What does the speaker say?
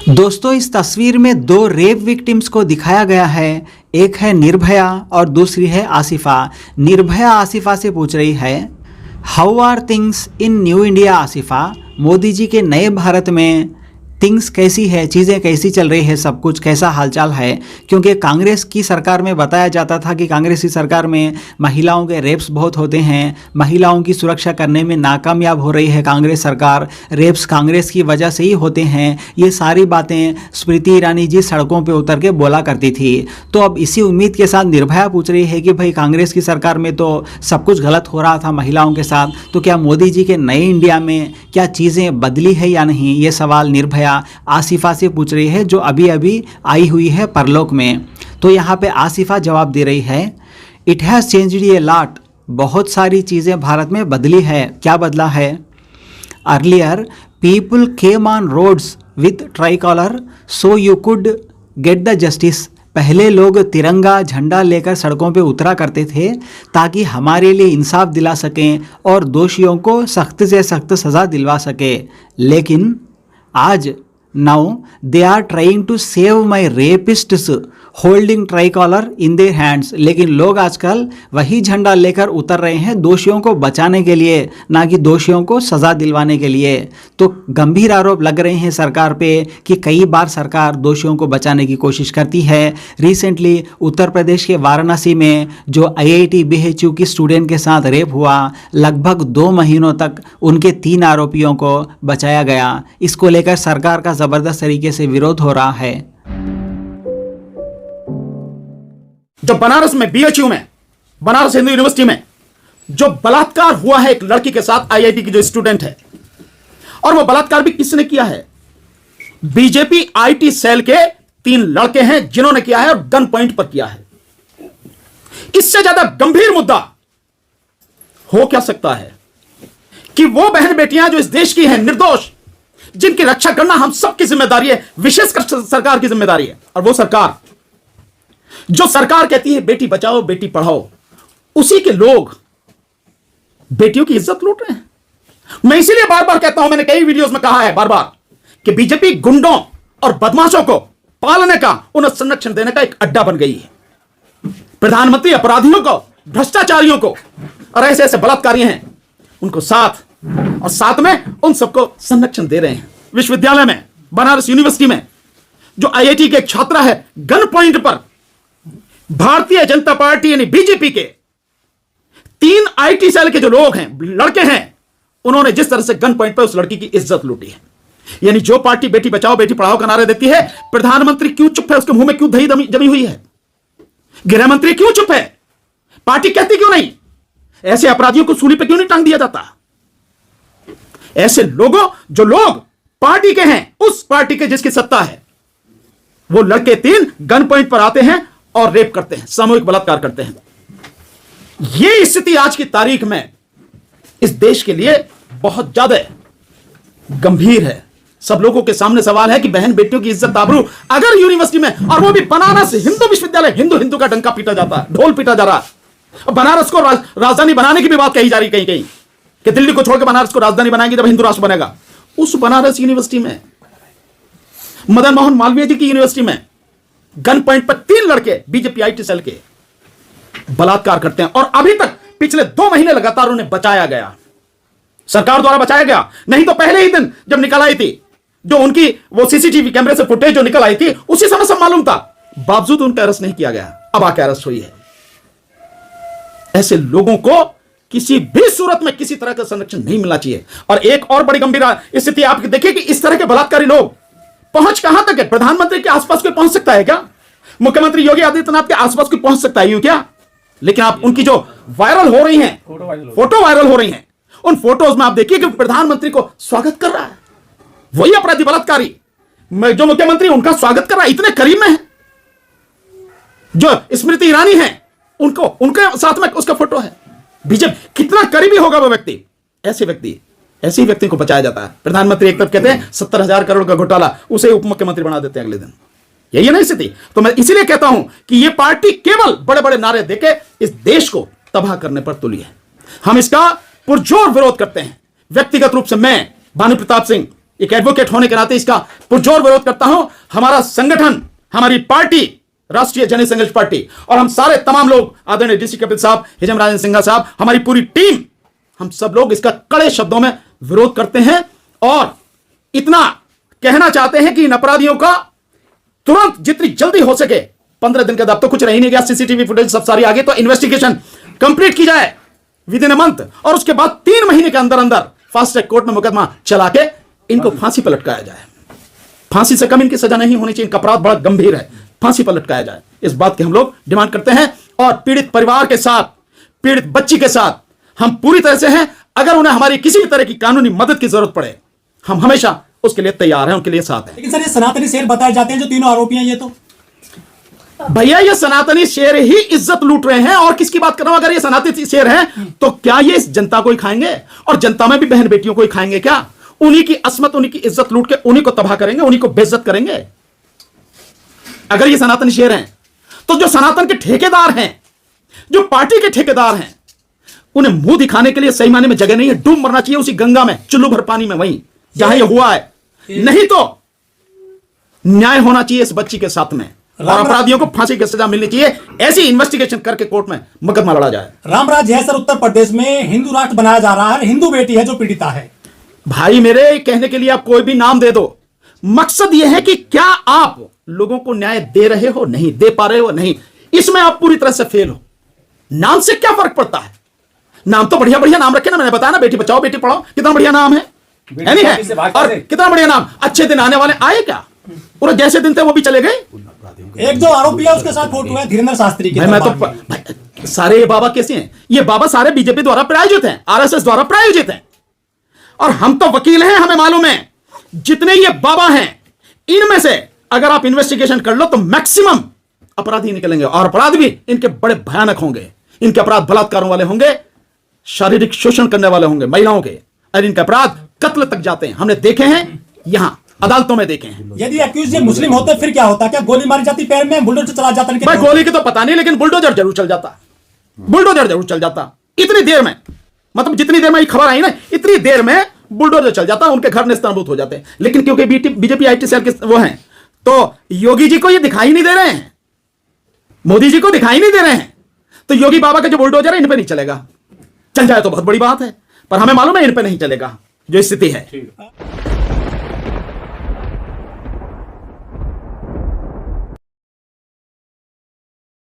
दोस्तों, इस तस्वीर में दो रेप विक्टिम्स को दिखाया गया है। एक है निर्भया और दूसरी है आसिफा। निर्भया आसिफा से पूछ रही है, how are things in new India Asifa. Modi ji के नए भारत में थिंग्स कैसी है, चीज़ें कैसी चल रही है, सब कुछ कैसा हालचाल है। क्योंकि कांग्रेस की सरकार में बताया जाता था कि कांग्रेस की सरकार में महिलाओं के रेप्स बहुत होते हैं, महिलाओं की सुरक्षा करने में नाकामयाब हो रही है कांग्रेस सरकार, रेप्स कांग्रेस की वजह से ही होते हैं। ये सारी बातें स्मृति ईरानी जी सड़कों पर उतर के बोला करती थी। तो अब इसी उम्मीद के साथ निर्भया पूछ रही है कि भाई कांग्रेस की सरकार में तो सब कुछ गलत हो रहा था महिलाओं के साथ, तो क्या मोदी जी के नए इंडिया में क्या चीज़ें बदली है या नहीं। ये सवाल निर्भया आसिफा से पूछ रही है जो अभी अभी आई हुई है परलोक में। तो यहाँ पे आसिफा जवाब दे रही है, it has changed a lot. बहुत सारी चीज़ें भारत में बदली है। क्या बदला है? Earlier people came on roads with tricolour so you could get the justice. पहले लोग तिरंगा झंडा लेकर सड़कों पे उतरा करते थे ताकि हमारे लिए इंसाफ दिला सकें और दोषियों को सख्त से सख्त सज़ा दिलवा सके। लेकिन आज now they are trying to save my rapists holding tricolour in their hands. लेकिन लोग आजकल वही झंडा लेकर उतर रहे हैं दोषियों को बचाने के लिए, ना कि दोषियों को सज़ा दिलवाने के लिए। तो गंभीर आरोप लग रहे हैं सरकार पे कि कई बार सरकार दोषियों को बचाने की कोशिश करती है। रिसेंटली उत्तर प्रदेश के वाराणसी में जो IIT BHU की स्टूडेंट के साथ रेप हुआ, लगभग 2 महीनों तक उनके 3 आरोपियों को बचाया गया। इसको लेकर सरकार का ज़बरदस्त तरीके से विरोध हो रहा है। जो बनारस में BHU में, बनारस हिंदू यूनिवर्सिटी में जो बलात्कार हुआ है एक लड़की के साथ, IIT की जो स्टूडेंट है, और वो बलात्कार भी किसने किया है? बीजेपी IT सेल के 3 लड़के हैं जिन्होंने किया है और गन पॉइंट पर किया है। इससे ज्यादा गंभीर मुद्दा हो क्या सकता है कि वो बहन बेटियां जो इस देश की हैं, निर्दोष, जिनकी रक्षा करना हम सबकी जिम्मेदारी है, विशेषकर सरकार की जिम्मेदारी है। और वो सरकार जो सरकार कहती है बेटी बचाओ बेटी पढ़ाओ, उसी के लोग बेटियों की इज्जत लूट रहे हैं। मैं इसीलिए बार बार कहता हूं, मैंने कई वीडियोस में कहा है बार बार कि बीजेपी गुंडों और बदमाशों को पालने का, उन्हें संरक्षण देने का एक अड्डा बन गई है। प्रधानमंत्री अपराधियों को, भ्रष्टाचारियों को और ऐसे ऐसे बलात्कारी हैं उनको साथ में उन सबको संरक्षण दे रहे हैं। विश्वविद्यालय में, बनारस यूनिवर्सिटी में जो IIT के एक छात्रा है, गन पॉइंट पर भारतीय जनता पार्टी यानी बीजेपी के 3 IT सेल के जो लोग हैं, लड़के हैं, उन्होंने जिस तरह से गन पॉइंट पर उस लड़की की इज्जत लूटी है। यानी जो पार्टी बेटी बचाओ बेटी पढ़ाओ का नारा देती है, प्रधानमंत्री क्यों चुप है? उसके मुंह में क्यों दही जमी हुई है? गृह मंत्री क्यों चुप है? पार्टी कहती क्यों नहीं? ऐसे अपराधियों को सूली पर क्यों नहीं टांग दिया जाता? ऐसे लोगों, जो लोग पार्टी के हैं, उस पार्टी के जिसकी सत्ता है, वो लड़के 3 गन पॉइंट पर आते हैं और रेप करते हैं, सामूहिक बलात्कार करते हैं। यह स्थिति आज की तारीख में इस देश के लिए बहुत ज्यादा गंभीर है। सब लोगों के सामने सवाल है कि बहन बेटियों की इज्जत आबरू अगर यूनिवर्सिटी में, और वो भी बनारस हिंदू विश्वविद्यालय, हिंदू का डंका पीटा जाता है, ढोल पीटा जा रहा है। बनारस को राजधानी बनाने की भी बात कही जा रही कहीं कि दिल्ली को छोड़कर बनारस को राजधानी बनाएंगे जब हिंदू राष्ट्र बनेगा। उस बनारस यूनिवर्सिटी में, मदन मोहन मालवीय जी की यूनिवर्सिटी में गन पॉइंट पर 3 लड़के बीजेपी IT सेल के बलात्कार करते हैं, और अभी तक पिछले 2 महीने लगातार उन्हें बचाया गया, सरकार द्वारा बचाया गया। नहीं तो पहले ही दिन जब निकल आई थी, जो उनकी वो CCTV कैमरे से फुटेज जो निकल आई थी, उसी समय सब मालूम था, बावजूद उनका अरेस्ट नहीं किया गया। अब आके अरेस्ट हुई है। ऐसे लोगों को किसी भी सूरत में किसी तरह का संरक्षण नहीं मिलना चाहिए। और एक और बड़ी गंभीर स्थिति आप देखिए कि इस तरह के बलात्कारी लोग पहुंच कहां तक है? प्रधानमंत्री के आसपास कोई पहुंच सकता है क्या? मुख्यमंत्री योगी आदित्यनाथ के आसपास कोई पहुंच सकता है यूं क्या? लेकिन आप उनकी जो वायरल हो रही हैं, फोटो वायरल हो रही हैं, उन फोटोज में आप देखिए कि प्रधानमंत्री को स्वागत कर रहा है वही अपराधी बलात्कारी, जो मुख्यमंत्री उनका स्वागत कर रहा है, इतने करीब में है। जो स्मृति ईरानी है, उनके साथ में उसका फोटो है। बीजेपी कितना करीबी होगा वो व्यक्ति? ऐसे ही व्यक्ति को बचाया जाता है। प्रधानमंत्री एक तरफ कहते हैं 70,000 करोड़ का घोटाला, उसे उप मुख्यमंत्री बना देते हैं अगले दिन। यही है ना स्थिति। तो मैं इसीलिए कहता हूं कि यह पार्टी केवल बड़े बड़े नारे देके इस देश को तबाह करने पर तुली है। हम इसका पुरजोर विरोध करते हैं। व्यक्तिगत रूप से मैं, भानु प्रताप सिंह, एक एडवोकेट होने के नाते इसका पुरजोर विरोध करता हूं। हमारा संगठन, हमारी पार्टी, राष्ट्रीय जनता संघर्ष पार्टी, और हम सारे तमाम लोग, आदरणीय डीसी कपिल साहब, हिजम राजन सिंघा साहब, हमारी पूरी टीम, हम सब लोग इसका कड़े शब्दों में विरोध करते हैं और इतना कहना चाहते हैं कि इन अपराधियों का तुरंत जितनी जल्दी हो सके, 15 दिन के बाद तो कुछ रह ही नहीं गया, सीसीटीवी फुटेज सब सारी आगे, तो इन्वेस्टिगेशन कंप्लीट की जाए विद इन अ मंथ, और उसके बाद 3 महीने के अंदर अंदर फास्ट ट्रैक कोर्ट में मुकदमा चला के इनको फांसी पर लटकाया जाए। फांसी से कम इनकी सजा नहीं होनी चाहिए, इनका अपराध बड़ा गंभीर है, फांसी पर लटकाया जाए। इस बात की हम लोग डिमांड करते हैं और पीड़ित परिवार के साथ, पीड़ित बच्ची के साथ हम पूरी तरह से हैं। अगर उन्हें हमारी किसी भी तरह की कानूनी मदद की जरूरत पड़े, हम हमेशा उसके लिए तैयार हैं, उनके लिए साथ हैं। लेकिन सर, ये सनातनी शेर बताए जाते हैं जो तीनों आरोपी हैं, ये तो भैया ये सनातनी शेर ही इज्जत लूट रहे हैं, और किसकी बात कर रहा हूं? अगर ये सनातनी शेर हैं तो क्या ये इस जनता को ही खाएंगे, और जनता में भी बहन बेटियों को ही खाएंगे क्या? उन्हीं की असमत, उन्हीं की इज्जत लूट के उन्हीं को तबाह करेंगे, उन्हीं को बेइज्जत करेंगे। अगर ये सनातन शेर हैं तो जो सनातन के ठेकेदार हैं, जो पार्टी के ठेकेदार हैं, उन्हें मुंह दिखाने के लिए सही मायने में जगह नहीं है। डूब मरना चाहिए उसी गंगा में, चुल्लू भर पानी में, वहीं जहां ये हुआ है। नहीं तो न्याय होना चाहिए इस बच्ची के साथ में, और अपराधियों को फांसी की सजा मिलनी चाहिए। ऐसी इन्वेस्टिगेशन करके कोर्ट में मुकदमा लड़ा जाए। रामराज है सर, उत्तर प्रदेश में हिंदू राष्ट्र बनाया जा रहा है, हिंदू बेटी है जो पीड़िता है। भाई मेरे कहने के लिए आप कोई भी नाम दे दो, मकसद यह है कि क्या आप लोगों को न्याय दे रहे हो, नहीं दे पा रहे हो, नहीं, इसमें आप पूरी तरह से फेल हो। नाम से क्या फर्क पड़ता है? नाम तो बढ़िया बढ़िया नाम रखे ना, मैंने बताया ना, बेटी बचाओ बेटी पढ़ाओ, कितना बढ़िया नाम है नहीं है? और कितना बढ़िया नाम। अच्छे दिन आने वाले आए क्या? और जैसे दिन थे वो भी चले गए। एक जो आरोपी है उसके साथ फोटो है धीरेन्द्र शास्त्री की। मैं तो सारे ये बाबा कैसे हैं? ये बाबा सारे बीजेपी द्वारा प्रायोजित हैं, आरएसएस द्वारा प्रायोजित हैं, और हम तो वकील हैं, हमें मालूम है जितने ये बाबा हैं, इनमें से अगर आप इन्वेस्टिगेशन कर लो तो मैक्सिमम अपराधी निकलेंगे, और अपराध भी इनके बड़े भयानक होंगे। इनके अपराध बलात्कारों वाले होंगे, शारीरिक शोषण करने वाले होंगे महिलाओं के, और इनके अपराध कत्ल तक जाते हैं। हमने देखे हैं, यहां अदालतों में देखे हैं। यदि अक्यूज मुस्लिम होते फिर क्या होता? क्या गोली मारी जाती पैर में, बुलडोजर चला जाता? भाई गोली की तो पता नहीं, लेकिन बुलडोजर जरूर चल जाता, बुलडोजर जरूर चल जाता। इतनी देर में, मतलब जितनी देर में ये खबर आई ना, इतनी देर में बुलडोजर चल जाता, उनके घर नेस्तनाबूद हो जाते। लेकिन क्योंकि बीजेपी आईटी सेल के वो हैं, तो योगी जी को ये दिखाई नहीं दे रहे हैं, मोदी जी को दिखाई नहीं दे रहे हैं, तो योगी बाबा का जो बुलडोजर है इन पे नहीं चलेगा। चल जाए तो बहुत बड़ी बात है, पर हमें मालूम है इन पे नहीं चलेगा जो स्थिति है।